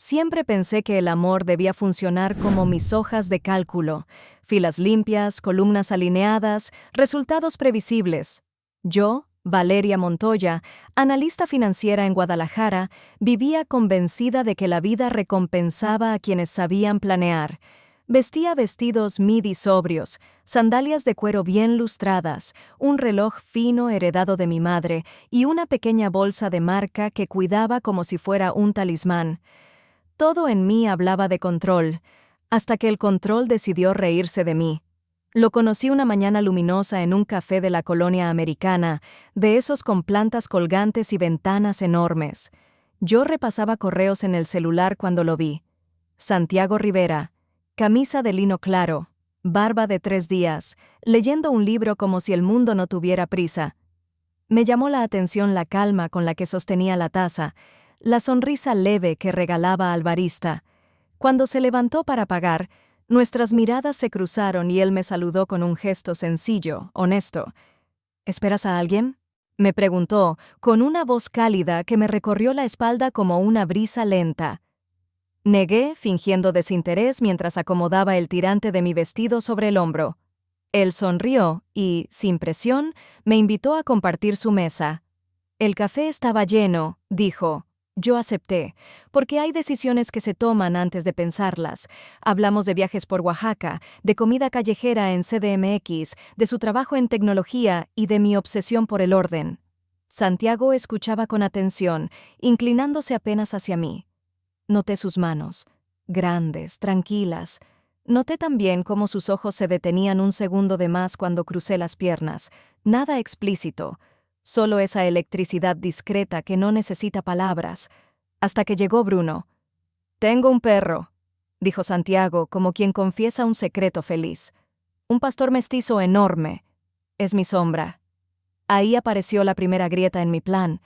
Siempre pensé que el amor debía funcionar como mis hojas de cálculo, filas limpias, columnas alineadas, resultados previsibles. Yo, Valeria Montoya, analista financiera en Guadalajara, vivía convencida de que la vida recompensaba a quienes sabían planear. Vestía vestidos midi sobrios, sandalias de cuero bien lustradas, un reloj fino heredado de mi madre y una pequeña bolsa de marca que cuidaba como si fuera un talismán. Todo en mí hablaba de control, hasta que el control decidió reírse de mí. Lo conocí una mañana luminosa en un café de la colonia americana, de esos con plantas colgantes y ventanas enormes. Yo repasaba correos en el celular cuando lo vi. Santiago Rivera, camisa de lino claro, barba de 3 días, leyendo un libro como si el mundo no tuviera prisa. Me llamó la atención la calma con la que sostenía la taza, la sonrisa leve que regalaba al barista. Cuando se levantó para pagar, nuestras miradas se cruzaron y él me saludó con un gesto sencillo, honesto. ¿Esperas a alguien?, me preguntó, con una voz cálida que me recorrió la espalda como una brisa lenta. Negué, fingiendo desinterés mientras acomodaba el tirante de mi vestido sobre el hombro. Él sonrió y, sin presión, me invitó a compartir su mesa. El café estaba lleno, dijo. Yo acepté, porque hay decisiones que se toman antes de pensarlas. Hablamos de viajes por Oaxaca, de comida callejera en CDMX, de su trabajo en tecnología y de mi obsesión por el orden. Santiago escuchaba con atención, inclinándose apenas hacia mí. Noté sus manos, grandes, tranquilas. Noté también cómo sus ojos se detenían un segundo de más cuando crucé las piernas. Nada explícito. Solo esa electricidad discreta que no necesita palabras. Hasta que llegó Bruno. «Tengo un perro», dijo Santiago, como quien confiesa un secreto feliz. «Un pastor mestizo enorme. Es mi sombra». Ahí apareció la primera grieta en mi plan.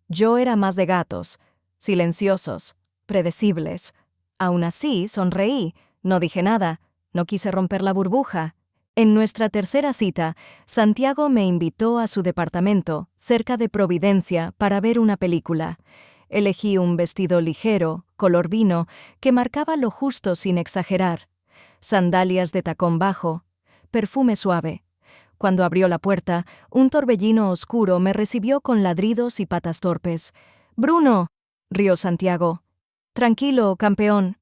Yo era más de gatos, silenciosos, predecibles. Aún así, sonreí, no dije nada, no quise romper la burbuja. En nuestra tercera cita, Santiago me invitó a su departamento, cerca de Providencia, para ver una película. Elegí un vestido ligero, color vino, que marcaba lo justo sin exagerar. Sandalias de tacón bajo, perfume suave. Cuando abrió la puerta, un torbellino oscuro me recibió con ladridos y patas torpes. «¡Bruno!», rió Santiago. «Tranquilo, campeón».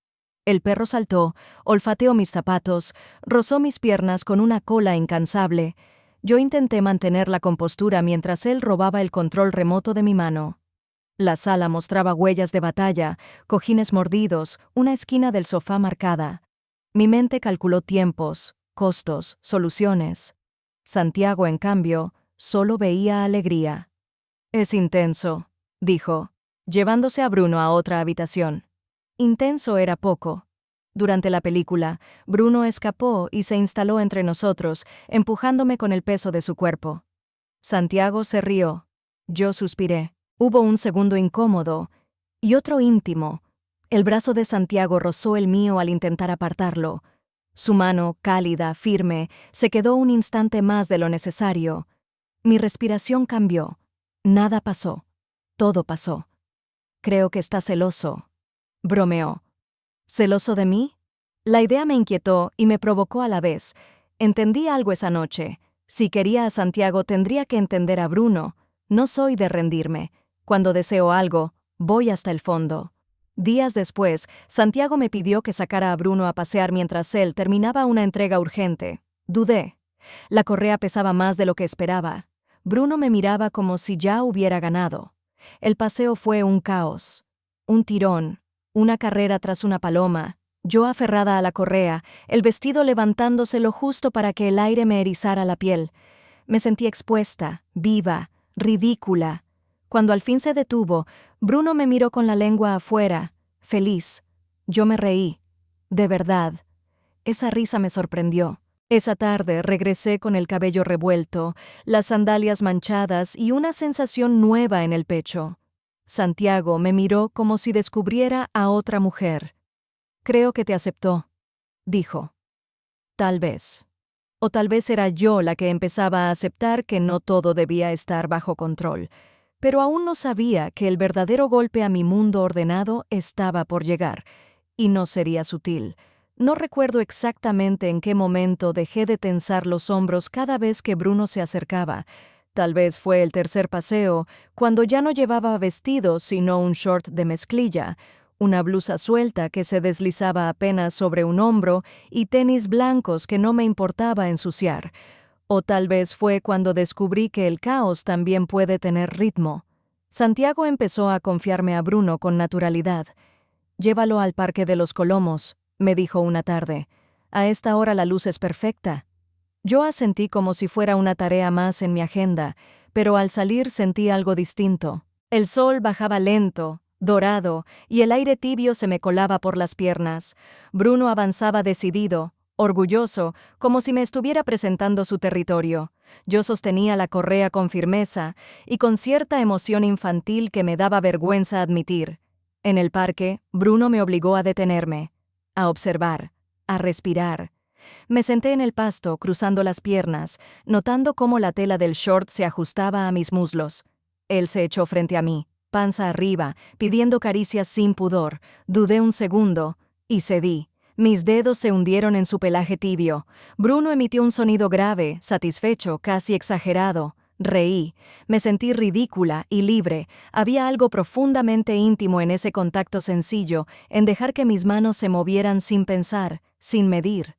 El perro saltó, olfateó mis zapatos, rozó mis piernas con una cola incansable. Yo intenté mantener la compostura mientras él robaba el control remoto de mi mano. La sala mostraba huellas de batalla, cojines mordidos, una esquina del sofá marcada. Mi mente calculó tiempos, costos, soluciones. Santiago, en cambio, solo veía alegría. «Es intenso», dijo, llevándose a Bruno a otra habitación. Intenso era poco. Durante la película, Bruno escapó y se instaló entre nosotros, empujándome con el peso de su cuerpo. Santiago se rió. Yo suspiré. Hubo un segundo incómodo y otro íntimo. El brazo de Santiago rozó el mío al intentar apartarlo. Su mano, cálida, firme, se quedó un instante más de lo necesario. Mi respiración cambió. Nada pasó. Todo pasó. «Creo que está celoso», bromeó. ¿Celoso de mí? La idea me inquietó y me provocó a la vez. Entendí algo esa noche. Si quería a Santiago tendría que entender a Bruno. No soy de rendirme. Cuando deseo algo, voy hasta el fondo. Días después, Santiago me pidió que sacara a Bruno a pasear mientras él terminaba una entrega urgente. Dudé. La correa pesaba más de lo que esperaba. Bruno me miraba como si ya hubiera ganado. El paseo fue un caos. Un tirón. Una carrera tras una paloma, yo aferrada a la correa, el vestido levantándose lo justo para que el aire me erizara la piel. Me sentí expuesta, viva, ridícula. Cuando al fin se detuvo, Bruno me miró con la lengua afuera, feliz. Yo me reí. De verdad. Esa risa me sorprendió. Esa tarde regresé con el cabello revuelto, las sandalias manchadas y una sensación nueva en el pecho. Santiago me miró como si descubriera a otra mujer. «Creo que te aceptó», dijo. Tal vez. O tal vez era yo la que empezaba a aceptar que no todo debía estar bajo control. Pero aún no sabía que el verdadero golpe a mi mundo ordenado estaba por llegar, y no sería sutil. No recuerdo exactamente en qué momento dejé de tensar los hombros cada vez que Bruno se acercaba. Tal vez fue el tercer paseo, cuando ya no llevaba vestido sino un short de mezclilla, una blusa suelta que se deslizaba apenas sobre un hombro y tenis blancos que no me importaba ensuciar. O tal vez fue cuando descubrí que el caos también puede tener ritmo. Santiago empezó a confiarme a Bruno con naturalidad. «Llévalo al Parque de los Colomos», me dijo una tarde. «A esta hora la luz es perfecta». Yo asentí como si fuera una tarea más en mi agenda, pero al salir sentí algo distinto. El sol bajaba lento, dorado, y el aire tibio se me colaba por las piernas. Bruno avanzaba decidido, orgulloso, como si me estuviera presentando su territorio. Yo sostenía la correa con firmeza y con cierta emoción infantil que me daba vergüenza admitir. En el parque, Bruno me obligó a detenerme, a observar, a respirar. Me senté en el pasto, cruzando las piernas, notando cómo la tela del short se ajustaba a mis muslos. Él se echó frente a mí, panza arriba, pidiendo caricias sin pudor. Dudé un segundo y cedí. Mis dedos se hundieron en su pelaje tibio. Bruno emitió un sonido grave, satisfecho, casi exagerado. Reí. Me sentí ridícula y libre. Había algo profundamente íntimo en ese contacto sencillo, en dejar que mis manos se movieran sin pensar, sin medir.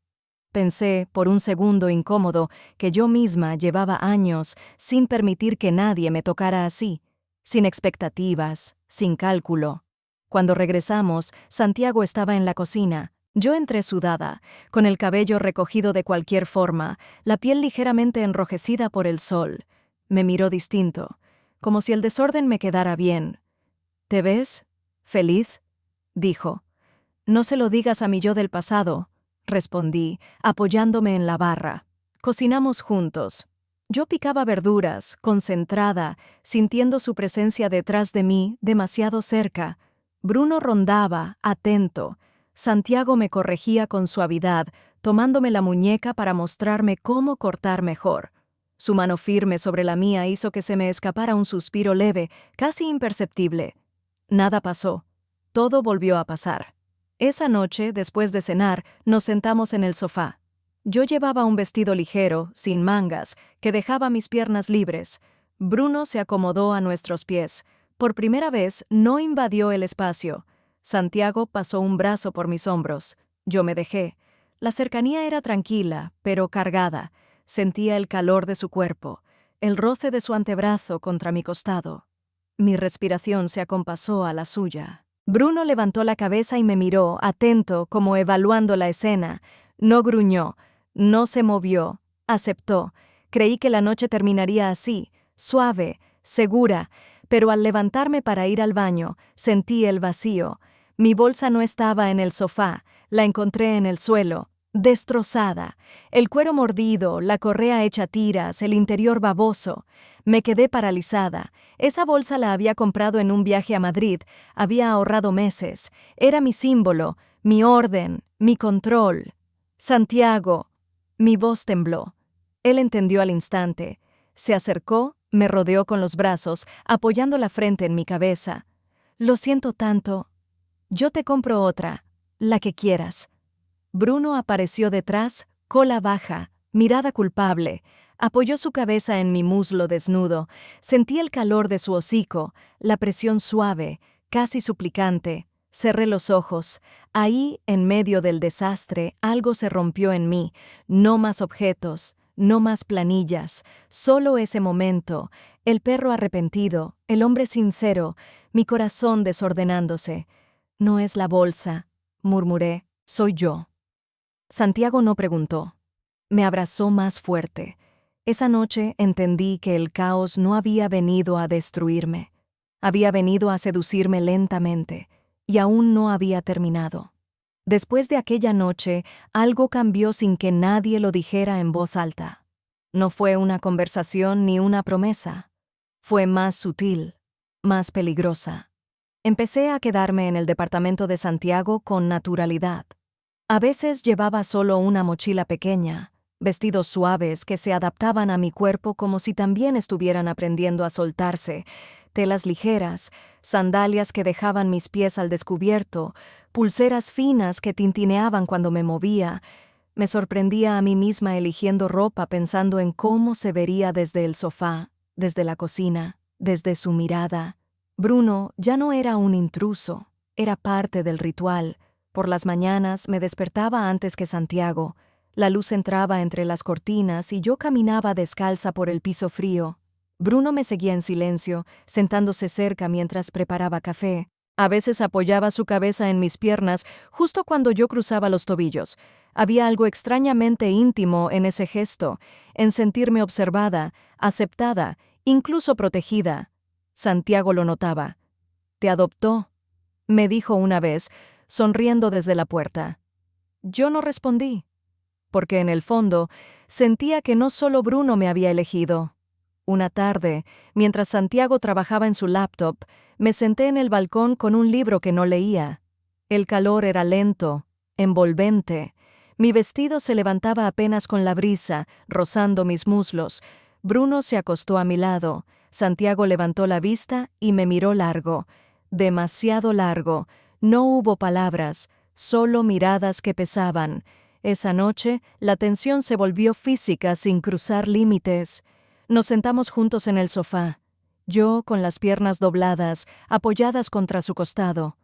Pensé, por un segundo incómodo, que yo misma llevaba años sin permitir que nadie me tocara así, sin expectativas, sin cálculo. Cuando regresamos, Santiago estaba en la cocina. Yo entré sudada, con el cabello recogido de cualquier forma, la piel ligeramente enrojecida por el sol. Me miró distinto, como si el desorden me quedara bien. «¿Te ves? ¿Feliz?», dijo. «No se lo digas a mi yo del pasado», respondí, apoyándome en la barra. Cocinamos juntos. Yo picaba verduras, concentrada, sintiendo su presencia detrás de mí, demasiado cerca. Bruno rondaba, atento. Santiago me corregía con suavidad, tomándome la muñeca para mostrarme cómo cortar mejor. Su mano firme sobre la mía hizo que se me escapara un suspiro leve, casi imperceptible. Nada pasó. Todo volvió a pasar. Esa noche, después de cenar, nos sentamos en el sofá. Yo llevaba un vestido ligero, sin mangas, que dejaba mis piernas libres. Bruno se acomodó a nuestros pies. Por primera vez, no invadió el espacio. Santiago pasó un brazo por mis hombros. Yo me dejé. La cercanía era tranquila, pero cargada. Sentía el calor de su cuerpo, el roce de su antebrazo contra mi costado. Mi respiración se acompasó a la suya. Bruno levantó la cabeza y me miró, atento, como evaluando la escena. No gruñó, no se movió, aceptó. Creí que la noche terminaría así, suave, segura, pero al levantarme para ir al baño, sentí el vacío. Mi bolsa no estaba en el sofá, la encontré en el suelo, destrozada. El cuero mordido, la correa hecha tiras, el interior baboso. Me quedé paralizada. Esa bolsa la había comprado en un viaje a Madrid, había ahorrado meses. Era mi símbolo, mi orden, mi control. «Santiago». Mi voz tembló. Él entendió al instante. Se acercó, me rodeó con los brazos, apoyando la frente en mi cabeza. «Lo siento tanto. Yo te compro otra, la que quieras». Bruno apareció detrás, cola baja, mirada culpable. Apoyó su cabeza en mi muslo desnudo. Sentí el calor de su hocico, la presión suave, casi suplicante. Cerré los ojos. Ahí, en medio del desastre, algo se rompió en mí. No más objetos, no más planillas. Solo ese momento. El perro arrepentido, el hombre sincero, mi corazón desordenándose. «No es la bolsa», murmuré, «soy yo». Santiago no preguntó. Me abrazó más fuerte. Esa noche entendí que el caos no había venido a destruirme. Había venido a seducirme lentamente, y aún no había terminado. Después de aquella noche, algo cambió sin que nadie lo dijera en voz alta. No fue una conversación ni una promesa. Fue más sutil, más peligrosa. Empecé a quedarme en el departamento de Santiago con naturalidad. A veces llevaba solo una mochila pequeña, vestidos suaves que se adaptaban a mi cuerpo como si también estuvieran aprendiendo a soltarse, telas ligeras, sandalias que dejaban mis pies al descubierto, pulseras finas que tintineaban cuando me movía. Me sorprendía a mí misma eligiendo ropa pensando en cómo se vería desde el sofá, desde la cocina, desde su mirada. Bruno ya no era un intruso, era parte del ritual. Por las mañanas me despertaba antes que Santiago. La luz entraba entre las cortinas y yo caminaba descalza por el piso frío. Bruno me seguía en silencio, sentándose cerca mientras preparaba café. A veces apoyaba su cabeza en mis piernas justo cuando yo cruzaba los tobillos. Había algo extrañamente íntimo en ese gesto, en sentirme observada, aceptada, incluso protegida. Santiago lo notaba. «Te adoptó», me dijo una vez, sonriendo desde la puerta. Yo no respondí, porque en el fondo sentía que no solo Bruno me había elegido. Una tarde, mientras Santiago trabajaba en su laptop, me senté en el balcón con un libro que no leía. El calor era lento, envolvente. Mi vestido se levantaba apenas con la brisa, rozando mis muslos. Bruno se acostó a mi lado. Santiago levantó la vista y me miró largo. Demasiado largo. No hubo palabras, solo miradas que pesaban. Esa noche, la tensión se volvió física sin cruzar límites. Nos sentamos juntos en el sofá, yo con las piernas dobladas, apoyadas contra su costado.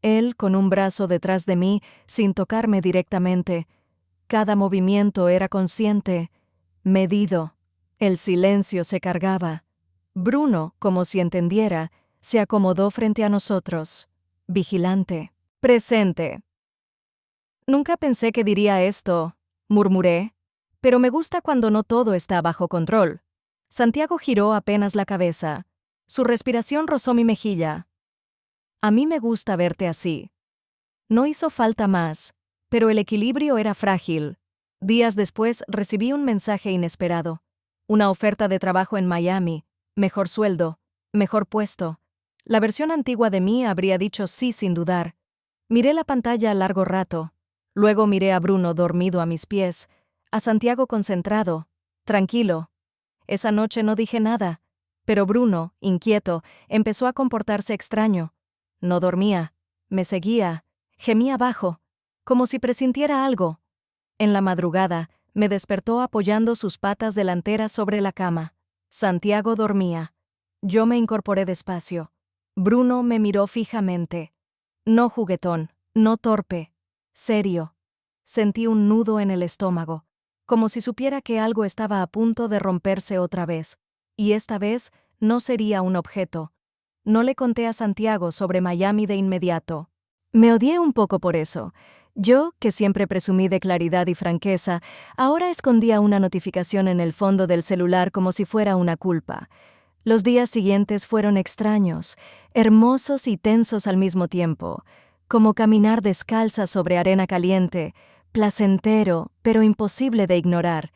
Él con un brazo detrás de mí, sin tocarme directamente. Cada movimiento era consciente, medido. El silencio se cargaba. Bruno, como si entendiera, se acomodó frente a nosotros, vigilante, presente. «Nunca pensé que diría esto», murmuré, «pero me gusta cuando no todo está bajo control». Santiago giró apenas la cabeza. Su respiración rozó mi mejilla. «A mí me gusta verte así». No hizo falta más, pero el equilibrio era frágil. Días después recibí un mensaje inesperado. Una oferta de trabajo en Miami, mejor sueldo, mejor puesto. La versión antigua de mí habría dicho sí sin dudar. Miré la pantalla largo rato. Luego miré a Bruno dormido a mis pies, a Santiago concentrado, tranquilo. Esa noche no dije nada, pero Bruno, inquieto, empezó a comportarse extraño. No dormía, me seguía, gemía bajo, como si presintiera algo. En la madrugada, me despertó apoyando sus patas delanteras sobre la cama. Santiago dormía. Yo me incorporé despacio. Bruno me miró fijamente. No juguetón, no torpe, serio. Sentí un nudo en el estómago, como si supiera que algo estaba a punto de romperse otra vez, y esta vez no sería un objeto. No le conté a Santiago sobre Miami de inmediato. Me odié un poco por eso. Yo, que siempre presumí de claridad y franqueza, ahora escondía una notificación en el fondo del celular como si fuera una culpa. Los días siguientes fueron extraños, hermosos y tensos al mismo tiempo, como caminar descalza sobre arena caliente, placentero, pero imposible de ignorar.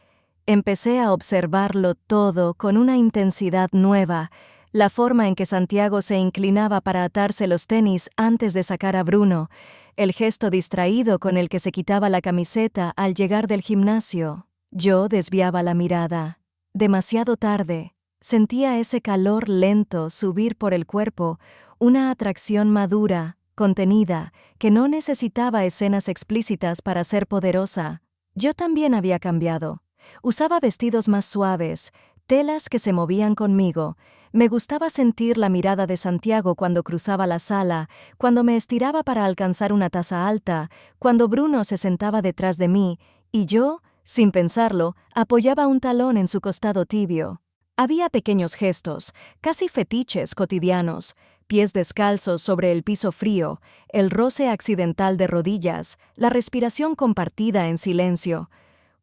Empecé a observarlo todo con una intensidad nueva, la forma en que Santiago se inclinaba para atarse los tenis antes de sacar a Bruno, el gesto distraído con el que se quitaba la camiseta al llegar del gimnasio. Yo desviaba la mirada. Demasiado tarde. Sentía ese calor lento subir por el cuerpo, una atracción madura, contenida, que no necesitaba escenas explícitas para ser poderosa. Yo también había cambiado. Usaba vestidos más suaves, telas que se movían conmigo. Me gustaba sentir la mirada de Santiago cuando cruzaba la sala, cuando me estiraba para alcanzar una taza alta, cuando Bruno se sentaba detrás de mí, y yo, sin pensarlo, apoyaba un talón en su costado tibio. Había pequeños gestos, casi fetiches cotidianos, pies descalzos sobre el piso frío, el roce accidental de rodillas, la respiración compartida en silencio.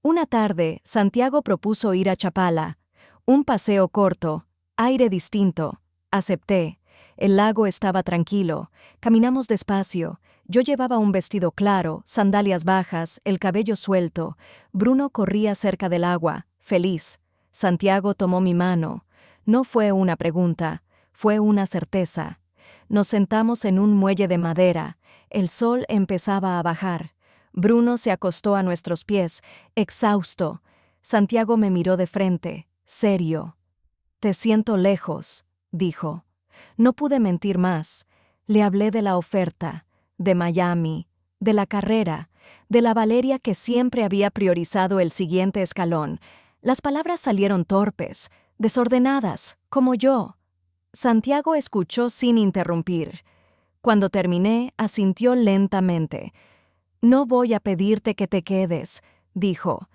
Una tarde, Santiago propuso ir a Chapala. Un paseo corto, aire distinto. Acepté. El lago estaba tranquilo. Caminamos despacio. Yo llevaba un vestido claro, sandalias bajas, el cabello suelto. Bruno corría cerca del agua, feliz. Santiago tomó mi mano. No fue una pregunta, fue una certeza. Nos sentamos en un muelle de madera. El sol empezaba a bajar. Bruno se acostó a nuestros pies, exhausto. Santiago me miró de frente, serio. «Te siento lejos», dijo. No pude mentir más. Le hablé de la oferta, de Miami, de la carrera, de la Valeria que siempre había priorizado el siguiente escalón. Las palabras salieron torpes, desordenadas, como yo. Santiago escuchó sin interrumpir. Cuando terminé, asintió lentamente. «No voy a pedirte que te quedes», dijo,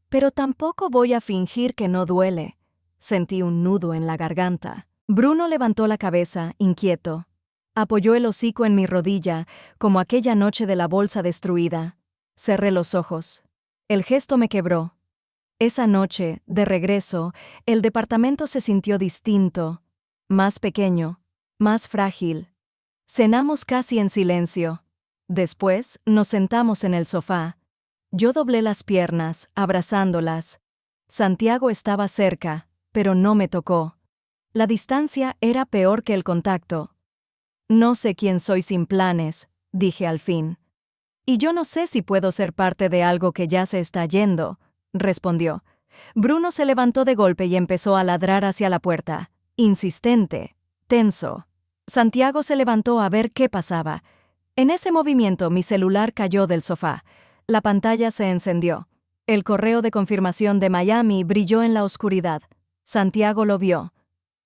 «pero tampoco voy a fingir que no duele». Sentí un nudo en la garganta. Bruno levantó la cabeza, inquieto. Apoyó el hocico en mi rodilla, como aquella noche de la bolsa destruida. Cerré los ojos. El gesto me quebró. Esa noche, de regreso, el departamento se sintió distinto, más pequeño, más frágil. Cenamos casi en silencio. Después, nos sentamos en el sofá. Yo doblé las piernas, abrazándolas. Santiago estaba cerca, pero no me tocó. La distancia era peor que el contacto. «No sé quién soy sin planes», dije al fin. «Y yo no sé si puedo ser parte de algo que ya se está yendo», respondió. Bruno se levantó de golpe y empezó a ladrar hacia la puerta, insistente, tenso. Santiago se levantó a ver qué pasaba. En ese movimiento mi celular cayó del sofá. La pantalla se encendió. El correo de confirmación de Miami brilló en la oscuridad. Santiago lo vio.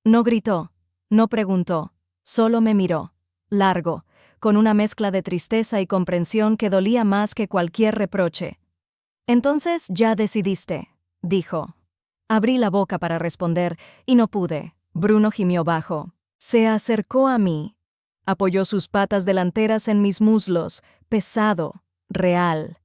No gritó, no preguntó, solo me miró, largo, con una mezcla de tristeza y comprensión que dolía más que cualquier reproche. «Entonces ya decidiste», dijo. Abrí la boca para responder y no pude. Bruno gimió bajo. Se acercó a mí. Apoyó sus patas delanteras en mis muslos, pesado, real.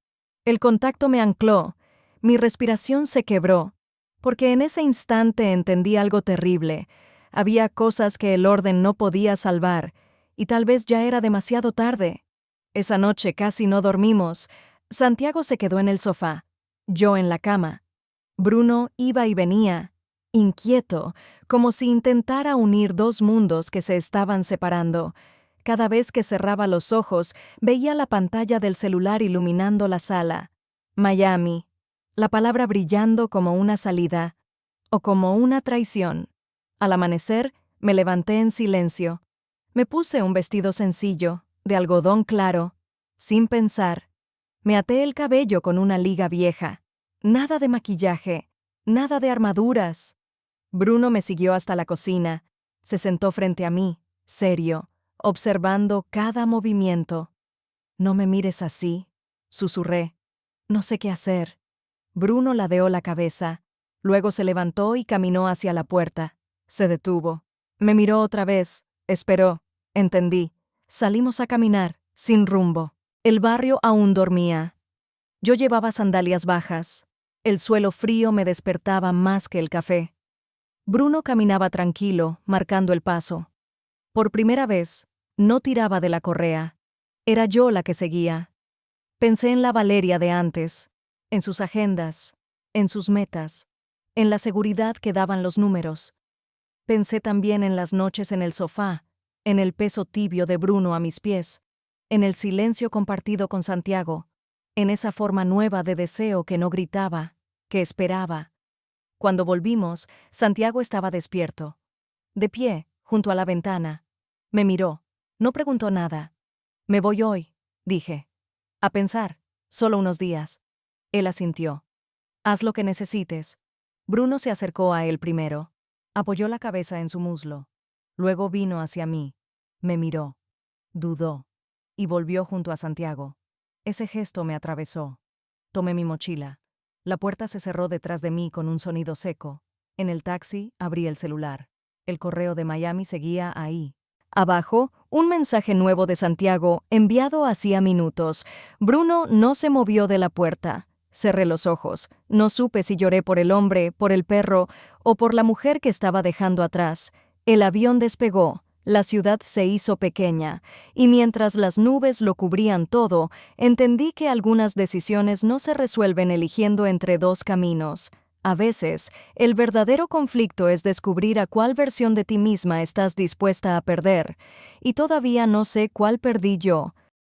El contacto me ancló. Mi respiración se quebró, porque en ese instante entendí algo terrible. Había cosas que el orden no podía salvar, y tal vez ya era demasiado tarde. Esa noche casi no dormimos. Santiago se quedó en el sofá, yo en la cama. Bruno iba y venía, inquieto, como si intentara unir dos mundos que se estaban separando. Cada vez que cerraba los ojos, veía la pantalla del celular iluminando la sala. Miami, la palabra brillando como una salida, o como una traición. Al amanecer, me levanté en silencio. Me puse un vestido sencillo, de algodón claro, sin pensar. Me até el cabello con una liga vieja. Nada de maquillaje, nada de armaduras. Bruno me siguió hasta la cocina. Se sentó frente a mí, serio, observando cada movimiento. «No me mires así», susurré. «No sé qué hacer». Bruno ladeó la cabeza. Luego se levantó y caminó hacia la puerta. Se detuvo. Me miró otra vez. Esperó. Entendí. Salimos a caminar, sin rumbo. El barrio aún dormía. Yo llevaba sandalias bajas. El suelo frío me despertaba más que el café. Bruno caminaba tranquilo, marcando el paso. Por primera vez, no tiraba de la correa. Era yo la que seguía. Pensé en la Valeria de antes, en sus agendas, en sus metas, en la seguridad que daban los números. Pensé también en las noches en el sofá, en el peso tibio de Bruno a mis pies, en el silencio compartido con Santiago, en esa forma nueva de deseo que no gritaba, que esperaba. Cuando volvimos, Santiago estaba despierto, de pie, junto a la ventana. Me miró, no preguntó nada. «Me voy hoy», dije. «A pensar, solo unos días». Él asintió. «Haz lo que necesites». Bruno se acercó a él primero. Apoyó la cabeza en su muslo. Luego vino hacia mí. Me miró. Dudó. Y volvió junto a Santiago. Ese gesto me atravesó. Tomé mi mochila. La puerta se cerró detrás de mí con un sonido seco. En el taxi abrí el celular. El correo de Miami seguía ahí. Abajo, un mensaje nuevo de Santiago, enviado hacía minutos. Bruno no se movió de la puerta. Cerré los ojos. No supe si lloré por el hombre, por el perro o por la mujer que estaba dejando atrás. El avión despegó. La ciudad se hizo pequeña, y mientras las nubes lo cubrían todo, entendí que algunas decisiones no se resuelven eligiendo entre dos caminos. A veces, el verdadero conflicto es descubrir a cuál versión de ti misma estás dispuesta a perder. Y todavía no sé cuál perdí yo.